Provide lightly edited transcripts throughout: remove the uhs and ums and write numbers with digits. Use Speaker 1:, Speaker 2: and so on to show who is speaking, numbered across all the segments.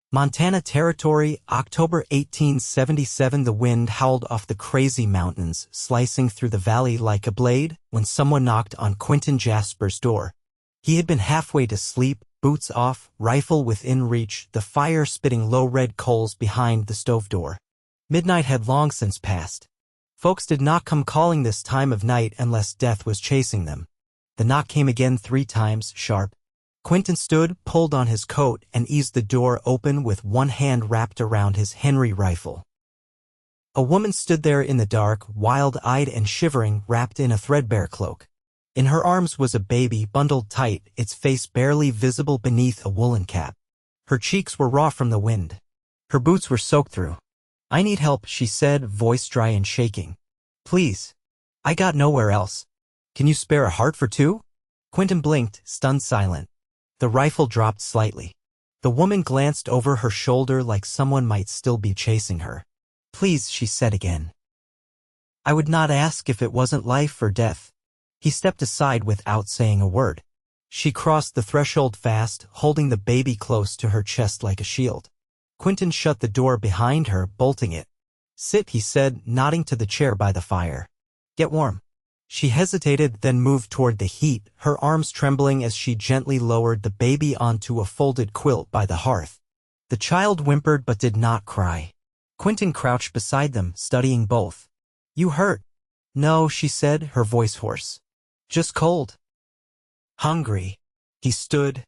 Speaker 1: Montana Territory, October 1877. The wind howled off the crazy mountains, slicing through the valley like a blade, when someone knocked on Quentin Jasper's door. He had been halfway to sleep, boots off, rifle within reach, the fire spitting low red coals behind the stove door. Midnight had long since passed. Folks did not come calling this time of night unless death was chasing them. The knock came again 3 times, sharp. Quentin stood, pulled on his coat, and eased the door open with one hand wrapped around his Henry rifle. A woman stood there in the dark, wild-eyed and shivering, wrapped in a threadbare cloak. In her arms was a baby, bundled tight, its face barely visible beneath a woolen cap. Her cheeks were raw from the wind. Her boots were soaked through. "I need help," she said, voice dry and shaking. "Please. I got nowhere else. Can you spare a heart for 2?" Quentin blinked, stunned silent. The rifle dropped slightly. The woman glanced over her shoulder like someone might still be chasing her. "Please," she said again. "I would not ask if it wasn't life or death." He stepped aside without saying a word. She crossed the threshold fast, holding the baby close to her chest like a shield. Quentin shut the door behind her, bolting it. "Sit," he said, nodding to the chair by the fire. "Get warm." She hesitated, then moved toward the heat, her arms trembling as she gently lowered the baby onto a folded quilt by the hearth. The child whimpered but did not cry. Quentin crouched beside them, studying both. "You hurt?" "No," she said, her voice hoarse. "Just cold." "Hungry." He stood,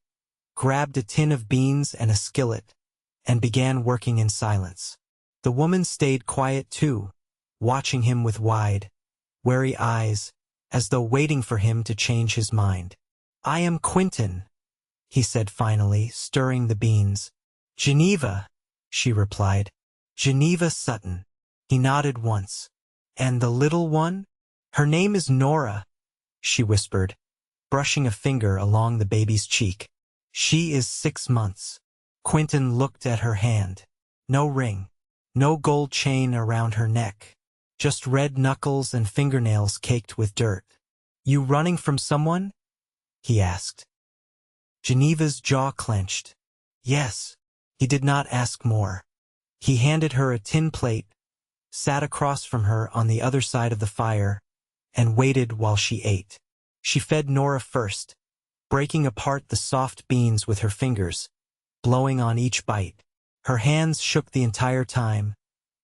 Speaker 1: grabbed a tin of beans and a skillet, and began working in silence. The woman stayed quiet too, watching him with wide, wary eyes, as though waiting for him to change his mind. "I am Quentin," he said finally, stirring the beans. "Geneva," she replied. "Geneva Sutton." He nodded once. "And the little one?" "Her name is Norah," she whispered, brushing a finger along the baby's cheek. "She is 6 months." Quentin looked at her hand. No ring, no gold chain around her neck. Just red knuckles and fingernails caked with dirt. "You running from someone?" he asked. Geneva's jaw clenched. "Yes." He did not ask more. He handed her a tin plate, sat across from her on the other side of the fire, and waited while she ate. She fed Norah first, breaking apart the soft beans with her fingers, blowing on each bite. Her hands shook the entire time,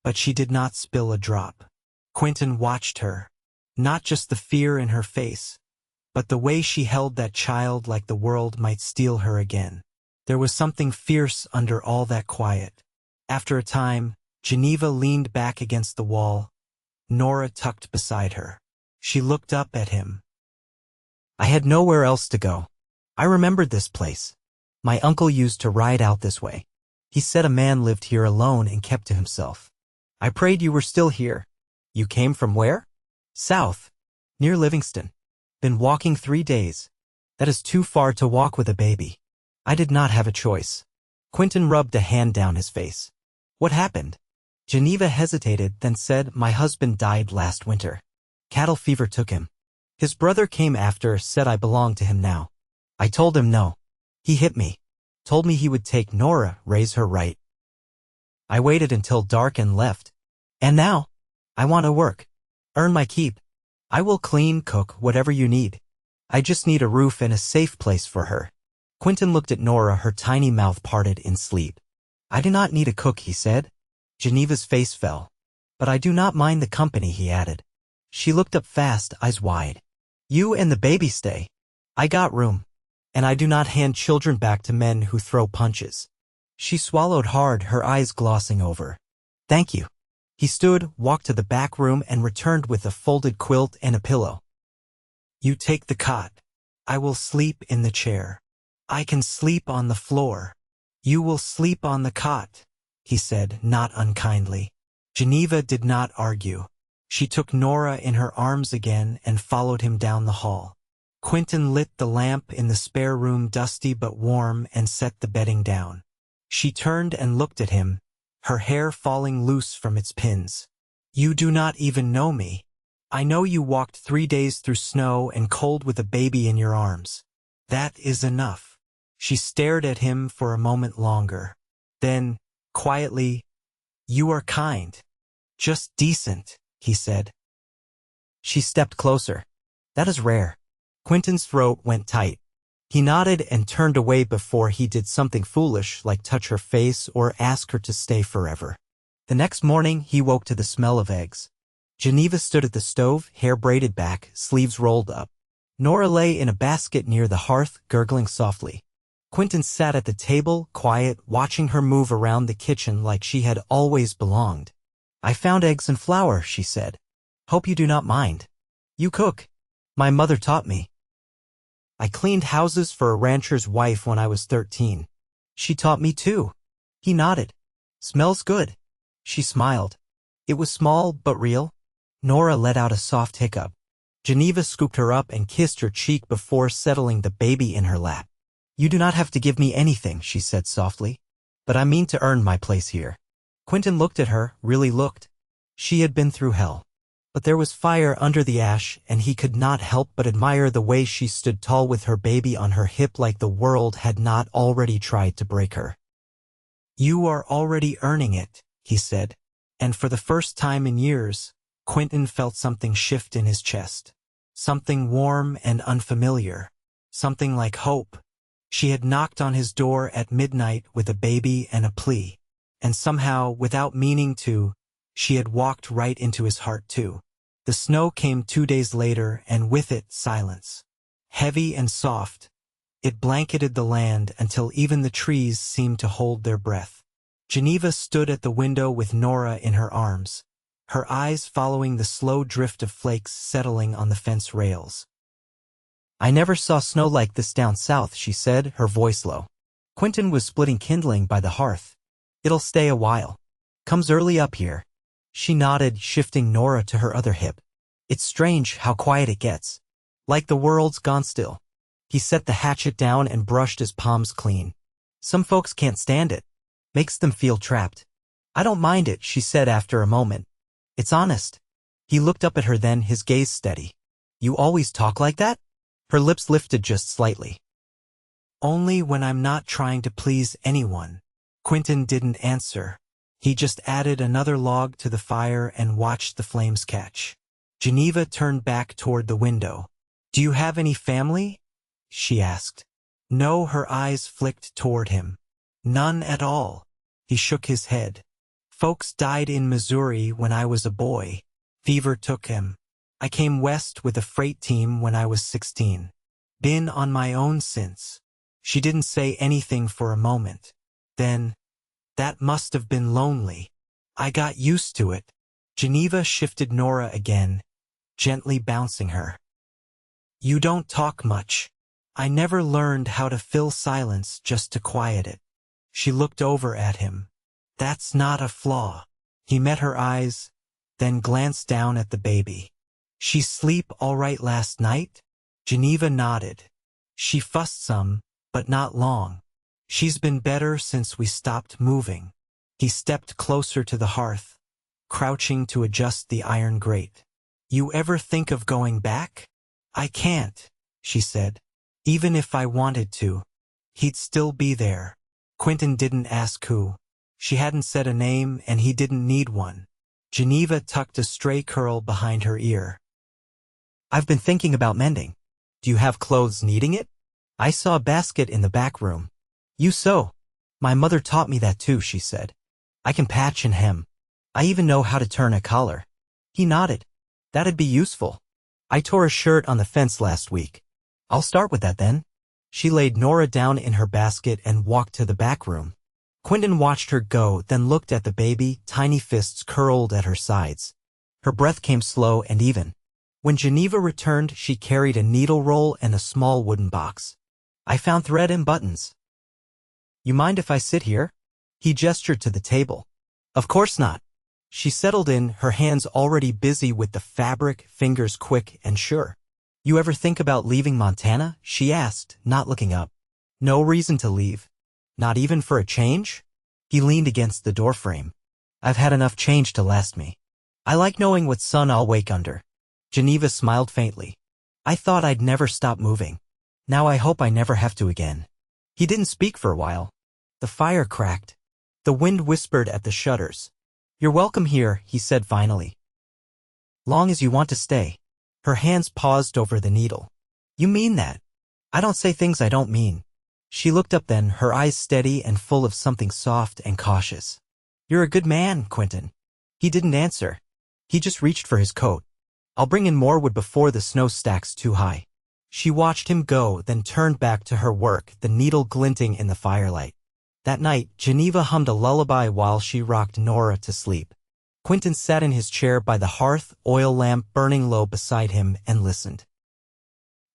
Speaker 1: but she did not spill a drop. Quentin watched her, not just the fear in her face, but the way she held that child like the world might steal her again. There was something fierce under all that quiet. After a time, Geneva leaned back against the wall, Norah tucked beside her. She looked up at him. "I had nowhere else to go. I remembered this place. My uncle used to ride out this way. He said a man lived here alone and kept to himself. I prayed you were still here." "You came from where?" "South, near Livingston. Been walking 3 days. That is too far to walk with a baby. I did not have a choice." Quentin rubbed a hand down his face. "What happened?" Geneva hesitated, then said, "My husband died last winter. Cattle fever took him. His brother came after, said I belonged to him now. I told him no. He hit me. Told me he would take Norah, raise her right. I waited until dark and left. And now, I want to work. Earn my keep. I will clean, cook, whatever you need. I just need a roof and a safe place for her." Quentin looked at Norah, her tiny mouth parted in sleep. "I do not need a cook," he said. Geneva's face fell. "But I do not mind the company," he added. She looked up fast, eyes wide. "You and the baby stay. I got room. And I do not hand children back to men who throw punches." She swallowed hard, her eyes glossing over. "Thank you." He stood, walked to the back room, and returned with a folded quilt and a pillow. "You take the cot. I will sleep in the chair. I can sleep on the floor. You will sleep on the cot," he said, not unkindly. Geneva did not argue. She took Norah in her arms again and followed him down the hall. Quentin lit the lamp in the spare room, dusty but warm, and set the bedding down. She turned and looked at him, her hair falling loose from its pins. "You do not even know me. I know you walked 3 days through snow and cold with a baby in your arms. That is enough." She stared at him for a moment longer. Then, quietly, "You are kind. Just decent," he said. She stepped closer. "That is rare." Quentin's throat went tight. He nodded and turned away before he did something foolish like touch her face or ask her to stay forever. The next morning, he woke to the smell of eggs. Geneva stood at the stove, hair braided back, sleeves rolled up. Norah lay in a basket near the hearth, gurgling softly. Quentin sat at the table, quiet, watching her move around the kitchen like she had always belonged. "I found eggs and flour," she said. "Hope you do not mind. You cook. My mother taught me. I cleaned houses for a rancher's wife when I was 13. She taught me too." He nodded. "Smells good." She smiled. It was small but real. Norah let out a soft hiccup. Geneva scooped her up and kissed her cheek before settling the baby in her lap. "You do not have to give me anything," she said softly. "But I mean to earn my place here." Quentin looked at her, really looked. She had been through hell. But there was fire under the ash, and he could not help but admire the way she stood tall with her baby on her hip like the world had not already tried to break her. "You are already earning it," he said. And for the first time in years, Quentin felt something shift in his chest. Something warm and unfamiliar. Something like hope. She had knocked on his door at midnight with a baby and a plea. And somehow, without meaning to, she had walked right into his heart too. The snow came 2 days later, and with it, silence. Heavy and soft, it blanketed the land until even the trees seemed to hold their breath. Geneva stood at the window with Norah in her arms, her eyes following the slow drift of flakes settling on the fence rails. "I never saw snow like this down south," she said, her voice low. Quentin was splitting kindling by the hearth. "It'll stay a while. Comes early up here." She nodded, shifting Norah to her other hip. "It's strange how quiet it gets. Like the world's gone still." He set the hatchet down and brushed his palms clean. "Some folks can't stand it. Makes them feel trapped." "I don't mind it," she said after a moment. "It's honest." He looked up at her then, his gaze steady. "You always talk like that?" Her lips lifted just slightly. "Only when I'm not trying to please anyone." Quentin didn't answer. He just added another log to the fire and watched the flames catch. Geneva turned back toward the window. "Do you have any family?" she asked. "No," her eyes flicked toward him. "None at all." He shook his head. "Folks died in Missouri when I was a boy. Fever took him. I came west with a freight team when I was 16. Been on my own since." She didn't say anything for a moment. Then, "That must have been lonely." "I got used to it." Geneva shifted Norah again, gently bouncing her. "You don't talk much." "I never learned how to fill silence just to quiet it." She looked over at him. "That's not a flaw." He met her eyes, then glanced down at the baby. "She sleep all right last night?" Geneva nodded. "She fussed some, but not long. She's been better since we stopped moving." He stepped closer to the hearth, crouching to adjust the iron grate. "You ever think of going back?" "I can't," she said. "Even if I wanted to, he'd still be there." Quentin didn't ask who. She hadn't said a name, and he didn't need one. Geneva tucked a stray curl behind her ear. "I've been thinking about mending. Do you have clothes needing it? I saw a basket in the back room." "You sew." "My mother taught me that too," she said. "I can patch and hem. I even know how to turn a collar." He nodded. "That'd be useful. I tore a shirt on the fence last week. I'll start with that then." She laid Norah down in her basket and walked to the back room. Quentin watched her go, then looked at the baby, tiny fists curled at her sides. Her breath came slow and even. When Geneva returned, she carried a needle roll and a small wooden box. "I found thread and buttons. You mind if I sit here?" He gestured to the table. "Of course not." She settled in, her hands already busy with the fabric, fingers quick and sure. "You ever think about leaving Montana?" she asked, not looking up. "No reason to leave. Not even for a change?" He leaned against the doorframe. "I've had enough change to last me. I like knowing what sun I'll wake under." Geneva smiled faintly. "I thought I'd never stop moving. Now I hope I never have to again." He didn't speak for a while. The fire cracked. The wind whispered at the shutters. "You're welcome here," he said finally. "Long as you want to stay." Her hands paused over the needle. "You mean that?" "I don't say things I don't mean." She looked up then, her eyes steady and full of something soft and cautious. "You're a good man, Quentin." He didn't answer. He just reached for his coat. "I'll bring in more wood before the snow stacks too high." She watched him go, then turned back to her work, the needle glinting in the firelight. That night, Geneva hummed a lullaby while she rocked Norah to sleep. Quentin sat in his chair by the hearth, oil lamp burning low beside him, and listened.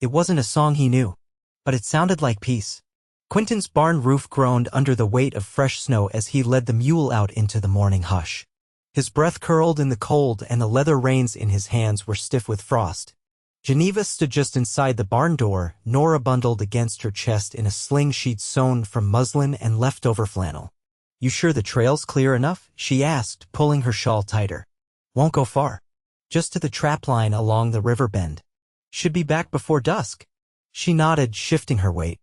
Speaker 1: It wasn't a song he knew, but it sounded like peace. Quentin's barn roof groaned under the weight of fresh snow as he led the mule out into the morning hush. His breath curled in the cold, and the leather reins in his hands were stiff with frost. Geneva stood just inside the barn door, Norah bundled against her chest in a sling she'd sewn from muslin and leftover flannel. "You sure the trail's clear enough?" she asked, pulling her shawl tighter. "Won't go far. Just to the trap line along the river bend. Should be back before dusk." She nodded, shifting her weight.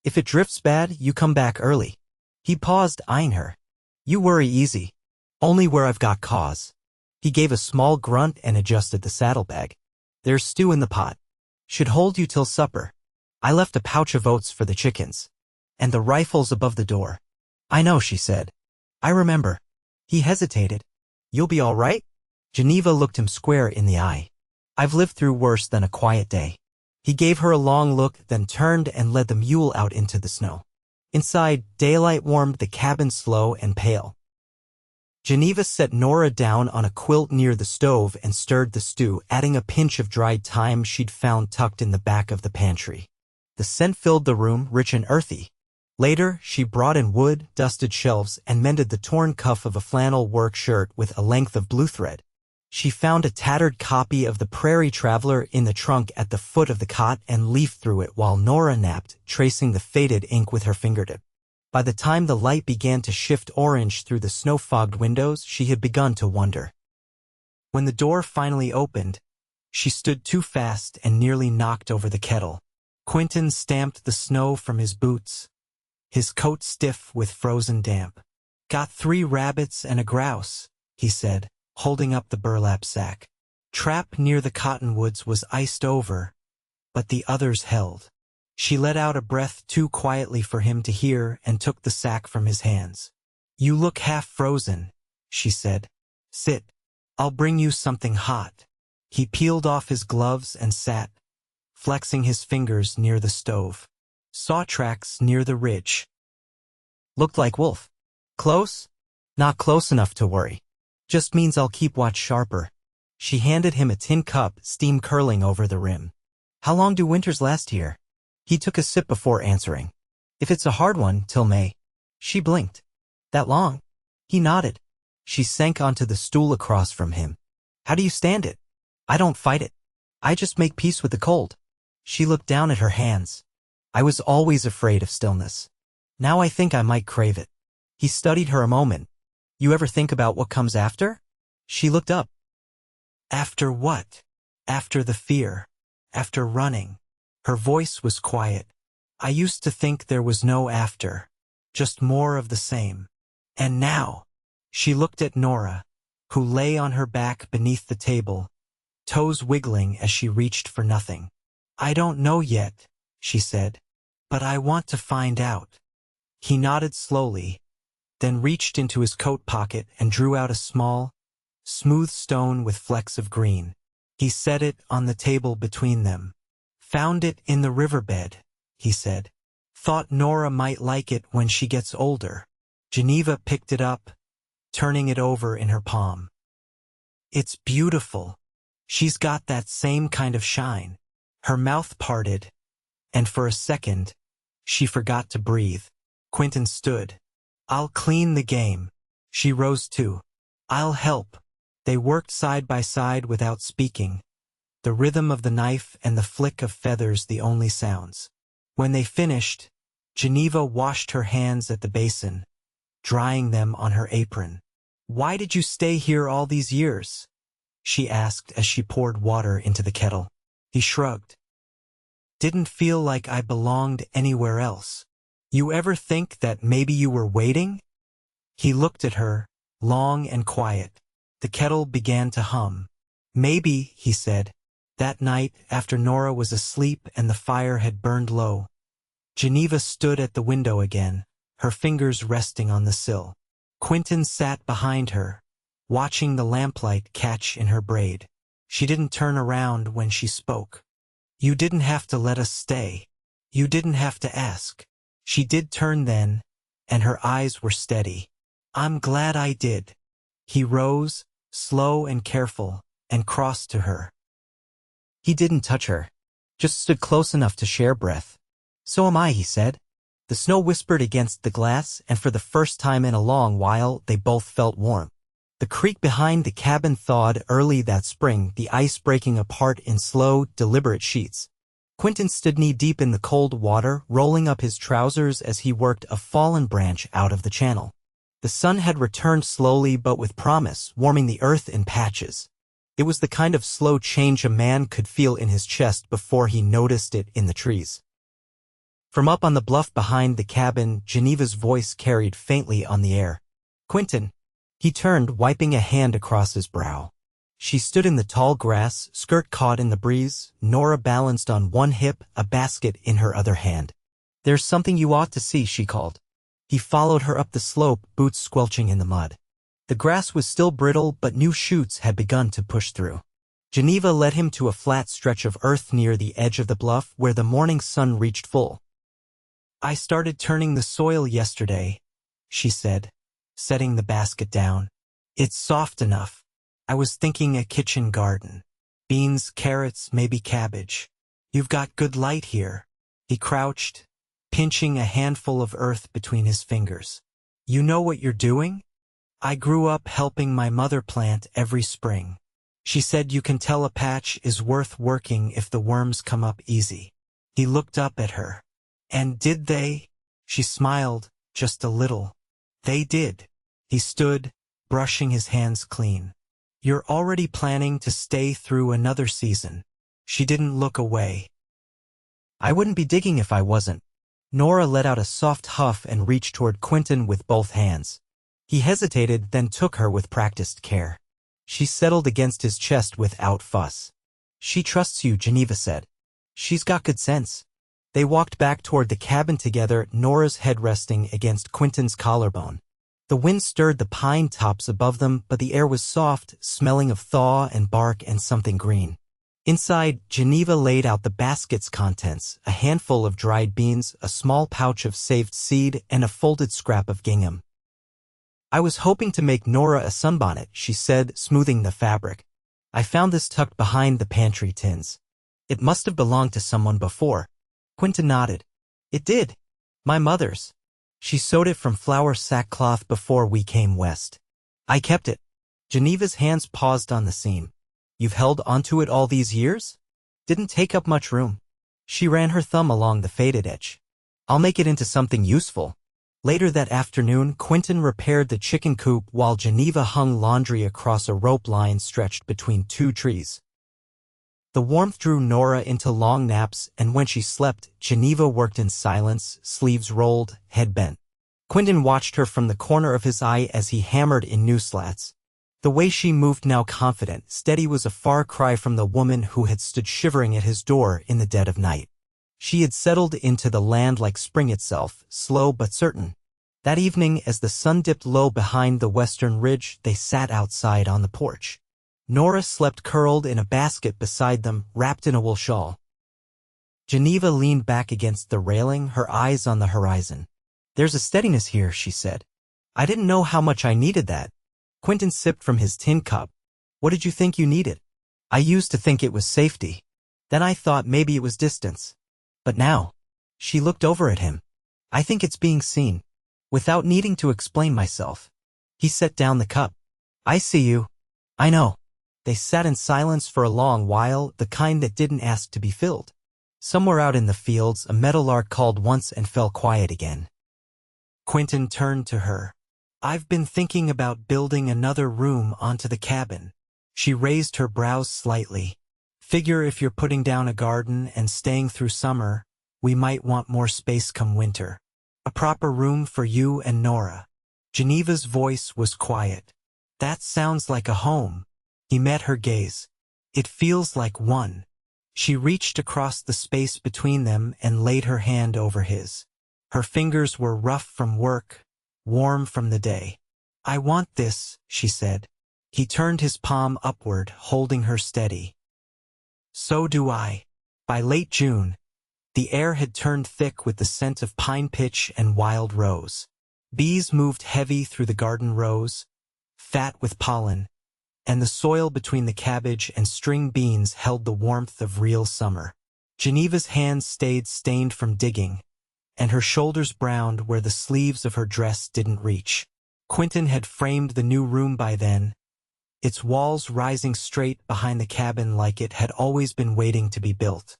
Speaker 1: "If it drifts bad, you come back early." He paused, eyeing her. "You worry easy. Only where I've got cause." He gave a small grunt and adjusted the saddlebag. "There's stew in the pot. Should hold you till supper. I left a pouch of oats for the chickens. And the rifle's above the door." "I know," she said. "I remember." He hesitated. "You'll be all right?" Geneva looked him square in the eye. "I've lived through worse than a quiet day." He gave her a long look, then turned and led the mule out into the snow. Inside, daylight warmed the cabin slow and pale. Geneva set Norah down on a quilt near the stove and stirred the stew, adding a pinch of dried thyme she'd found tucked in the back of the pantry. The scent filled the room, rich and earthy. Later, she brought in wood, dusted shelves, and mended the torn cuff of a flannel work shirt with a length of blue thread. She found a tattered copy of The Prairie Traveler in the trunk at the foot of the cot and leafed through it while Norah napped, tracing the faded ink with her fingertip. By the time the light began to shift orange through the snow-fogged windows, she had begun to wonder. When the door finally opened, she stood too fast and nearly knocked over the kettle. Quentin stamped the snow from his boots, his coat stiff with frozen damp. "Got 3 rabbits and a grouse," he said, holding up the burlap sack. Trap near the cottonwoods was iced over, but the others held. She let out a breath too quietly for him to hear and took the sack from his hands. "You look half frozen," she said. "Sit. I'll bring you something hot." He peeled off his gloves and sat, flexing his fingers near the stove. "Saw tracks near the ridge. Looked like wolf. Close? Not close enough to worry. Just means I'll keep watch sharper." She handed him a tin cup, steam curling over the rim. "How long do winters last here?" He took a sip before answering. "If it's a hard one, till May." She blinked. "That long?" He nodded. She sank onto the stool across from him. "How do you stand it?" "I don't fight it. I just make peace with the cold." She looked down at her hands. "I was always afraid of stillness. Now I think I might crave it." He studied her a moment. "You ever think about what comes after?" She looked up. "After what?" "After the fear. After running." Her voice was quiet. "I used to think there was no after. Just more of the same. And now." She looked at Norah, who lay on her back beneath the table, toes wiggling as she reached for nothing. "I don't know yet," she said, "but I want to find out." He nodded slowly, then reached into his coat pocket and drew out a small, smooth stone with flecks of green. He set it on the table between them. "Found it in the riverbed," he said. "Thought Norah might like it when she gets older." Geneva picked it up, turning it over in her palm. "It's beautiful. She's got that same kind of shine." Her mouth parted, and for a second, she forgot to breathe. Quentin stood. "I'll clean the game." She rose too. "I'll help." They worked side by side without speaking, the rhythm of the knife and the flick of feathers the only sounds. When they finished, Geneva washed her hands at the basin, drying them on her apron. "Why did you stay here all these years?" she asked as she poured water into the kettle. He shrugged. "Didn't feel like I belonged anywhere else." "You ever think that maybe you were waiting?" He looked at her, long and quiet. The kettle began to hum. Maybe, he said, that night after Norah was asleep and the fire had burned low. Geneva stood at the window again, her fingers resting on the sill. Quentin sat behind her, watching the lamplight catch in her braid. She didn't turn around when she spoke. You didn't have to let us stay. You didn't have to ask. She did turn then, and her eyes were steady. I'm glad I did. He rose, slow and careful, and crossed to her. He didn't touch her, just stood close enough to share breath. So am I, he said. The snow whispered against the glass, and for the first time in a long while they both felt warm. The creek behind the cabin thawed early that spring, the ice breaking apart in slow, deliberate sheets. Quentin stood knee-deep in the cold water, rolling up his trousers as he worked a fallen branch out of the channel. The sun had returned slowly but with promise, warming the earth in patches. It was the kind of slow change a man could feel in his chest before he noticed it in the trees. From up on the bluff behind the cabin, Geneva's voice carried faintly on the air. Quentin. He turned, wiping a hand across his brow. She stood in the tall grass, skirt caught in the breeze, Norah balanced on one hip, a basket in her other hand. There's something you ought to see, she called. He followed her up the slope, boots squelching in the mud. The grass was still brittle, but new shoots had begun to push through. Geneva led him to a flat stretch of earth near the edge of the bluff where the morning sun reached full. I started turning the soil yesterday, she said, setting the basket down. It's soft enough. I was thinking a kitchen garden. Beans, carrots, maybe cabbage. You've got good light here. He crouched, pinching a handful of earth between his fingers. You know what you're doing? I grew up helping my mother plant every spring. She said you can tell a patch is worth working if the worms come up easy. He looked up at her. And did they? She smiled, just a little. They did. He stood, brushing his hands clean. You're already planning to stay through another season. She didn't look away. I wouldn't be digging if I wasn't. Norah let out a soft huff and reached toward Quentin with both hands. He hesitated, then took her with practiced care. She settled against his chest without fuss. She trusts you, Geneva said. She's got good sense. They walked back toward the cabin together, Norah's head resting against Quentin's collarbone. The wind stirred the pine tops above them, but the air was soft, smelling of thaw and bark and something green. Inside, Geneva laid out the basket's contents, a handful of dried beans, a small pouch of saved seed, and a folded scrap of gingham. I was hoping to make Norah a sunbonnet, she said, smoothing the fabric. I found this tucked behind the pantry tins. It must have belonged to someone before. Quentin nodded. It did. My mother's. She sewed it from flour sackcloth before we came west. I kept it. Geneva's hands paused on the seam. You've held onto it all these years? Didn't take up much room. She ran her thumb along the faded edge. I'll make it into something useful. Later that afternoon, Quentin repaired the chicken coop while Geneva hung laundry across a rope line stretched between two trees. The warmth drew Norah into long naps, and when she slept, Geneva worked in silence, sleeves rolled, head bent. Quentin watched her from the corner of his eye as he hammered in new slats. The way she moved, now confident, steady, was a far cry from the woman who had stood shivering at his door in the dead of night. She had settled into the land like spring itself, slow but certain. That evening, as the sun dipped low behind the western ridge, they sat outside on the porch. Norah slept curled in a basket beside them, wrapped in a wool shawl. Geneva leaned back against the railing, her eyes on the horizon. There's a steadiness here, she said. I didn't know how much I needed that. Quentin sipped from his tin cup. What did you think you needed? I used to think it was safety. Then I thought maybe it was distance. But now, she looked over at him. I think it's being seen. Without needing to explain myself. He set down the cup. I see you. I know. They sat in silence for a long while, the kind that didn't ask to be filled. Somewhere out in the fields, a meadowlark called once and fell quiet again. Quentin turned to her. I've been thinking about building another room onto the cabin. She raised her brows slightly. Figure if you're putting down a garden and staying through summer, we might want more space come winter. A proper room for you and Norah. Geneva's voice was quiet. That sounds like a home. He met her gaze. It feels like one. She reached across the space between them and laid her hand over his. Her fingers were rough from work, warm from the day. I want this, she said. He turned his palm upward, holding her steady. So do I. By late June, the air had turned thick with the scent of pine pitch and wild rose. Bees moved heavy through the garden rows, fat with pollen, and the soil between the cabbage and string beans held the warmth of real summer. Geneva's hands stayed stained from digging, and her shoulders browned where the sleeves of her dress didn't reach. Quentin had framed the new room by then, its walls rising straight behind the cabin like it had always been waiting to be built.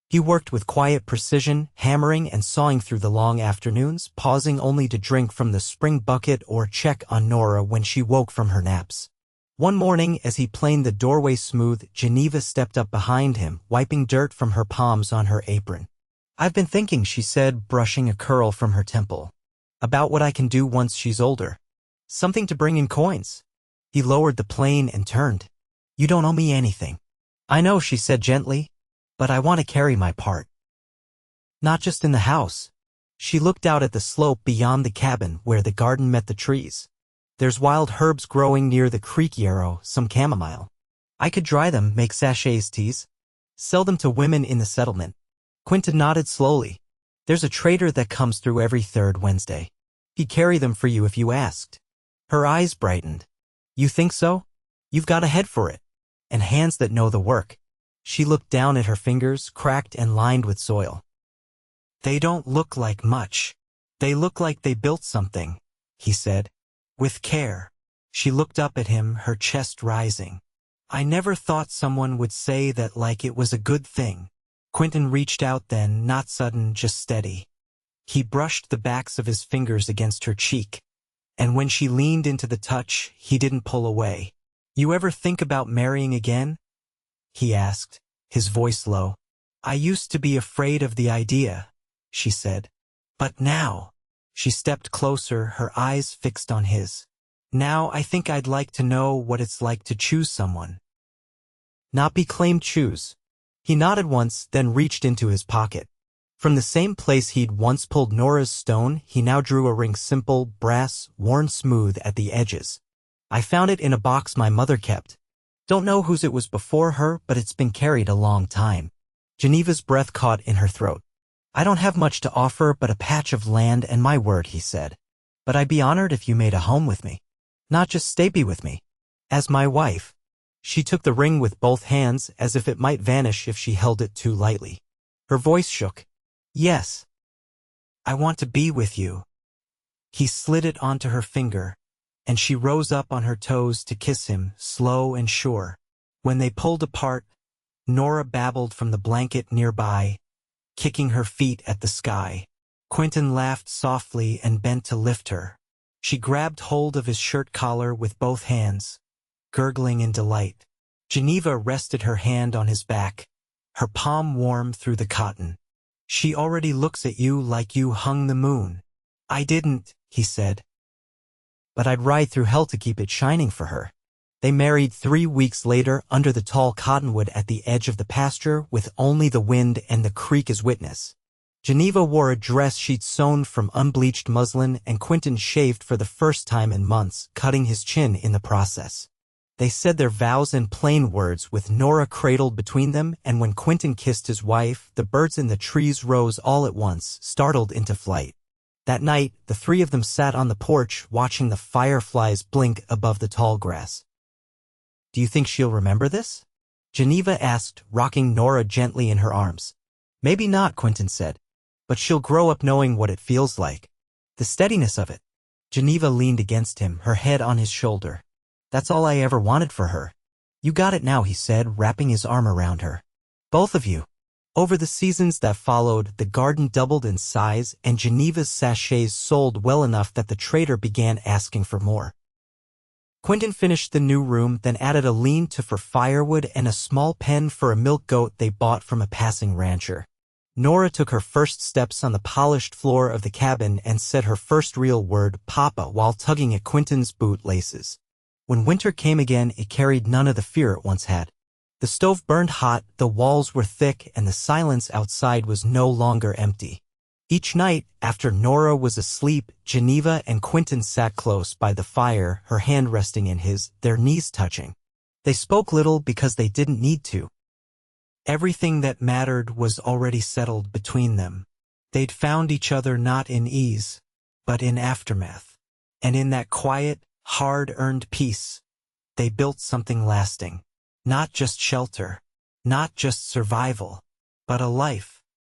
Speaker 1: He worked with quiet precision, hammering and sawing through the long afternoons, pausing only to drink from the spring bucket or check on Norah when she woke from her naps. One morning, as he planed the doorway smooth, Geneva stepped up behind him, wiping dirt from her palms on her apron. I've been thinking, she said, brushing a curl from her temple, about what I can do once she's older. Something to bring in coins. He lowered the plane and turned. You don't owe me anything. I know, she said gently, but I want to carry my part. Not just in the house. She looked out at the slope beyond the cabin where the garden met the trees. There's wild herbs growing near the creek yarrow, some chamomile. I could dry them, make sachets teas, sell them to women in the settlement. Quentin nodded slowly. There's a trader that comes through every third Wednesday. He'd carry them for you if you asked. Her eyes brightened. You think so? You've got a head for it, and hands that know the work. She looked down at her fingers, cracked and lined with soil. They don't look like much. They look like they built something, he said. With care. She looked up at him, her chest rising. I never thought someone would say that like it was a good thing. Quentin reached out then, not sudden, just steady. He brushed the backs of his fingers against her cheek, and when she leaned into the touch, he didn't pull away. You ever think about marrying again? He asked, his voice low. I used to be afraid of the idea, she said. But now, she stepped closer, her eyes fixed on his. Now I think I'd like to know what it's like to choose someone. Not be claimed, choose. He nodded once, then reached into his pocket. From the same place he'd once pulled Norah's stone, he now drew a ring, simple, brass, worn smooth at the edges. I found it in a box my mother kept. Don't know whose it was before her, but it's been carried a long time. Geneva's breath caught in her throat. I don't have much to offer but a patch of land and my word, he said. But I'd be honored if you made a home with me. Not just stay with me. As my wife. She took the ring with both hands as if it might vanish if she held it too lightly. Her voice shook. Yes. I want to be with you. He slid it onto her finger, and she rose up on her toes to kiss him, slow and sure. When they pulled apart, Norah babbled from the blanket nearby, kicking her feet at the sky. Quentin laughed softly and bent to lift her. She grabbed hold of his shirt collar with both hands, gurgling in delight. Geneva rested her hand on his back, her palm warm through the cotton. She already looks at you like you hung the moon. I didn't, he said. But I'd ride through hell to keep it shining for her. They married 3 weeks later under the tall cottonwood at the edge of the pasture with only the wind and the creek as witness. Geneva wore a dress she'd sewn from unbleached muslin, and Quentin shaved for the first time in months, cutting his chin in the process. They said their vows in plain words with Norah cradled between them, and when Quentin kissed his wife, the birds in the trees rose all at once, startled into flight. That night, the three of them sat on the porch watching the fireflies blink above the tall grass. Do you think she'll remember this? Geneva asked, rocking Norah gently in her arms. Maybe not, Quentin said. But she'll grow up knowing what it feels like. The steadiness of it. Geneva leaned against him, her head on his shoulder. That's all I ever wanted for her. You got it now, he said, wrapping his arm around her. Both of you. Over the seasons that followed, the garden doubled in size, and Geneva's sachets sold well enough that the trader began asking for more. Quentin finished the new room, then added a lean-to for firewood and a small pen for a milk goat they bought from a passing rancher. Norah took her first steps on the polished floor of the cabin and said her first real word, Papa, while tugging at Quentin's boot laces. When winter came again, it carried none of the fear it once had. The stove burned hot, the walls were thick, and the silence outside was no longer empty. Each night, after Norah was asleep, Geneva and Quentin sat close by the fire, her hand resting in his, their knees touching. They spoke little because they didn't need to. Everything that mattered was already settled between them. They'd found each other not in ease, but in aftermath. And in that quiet, hard-earned peace, they built something lasting. Not just shelter, not just survival, but a life.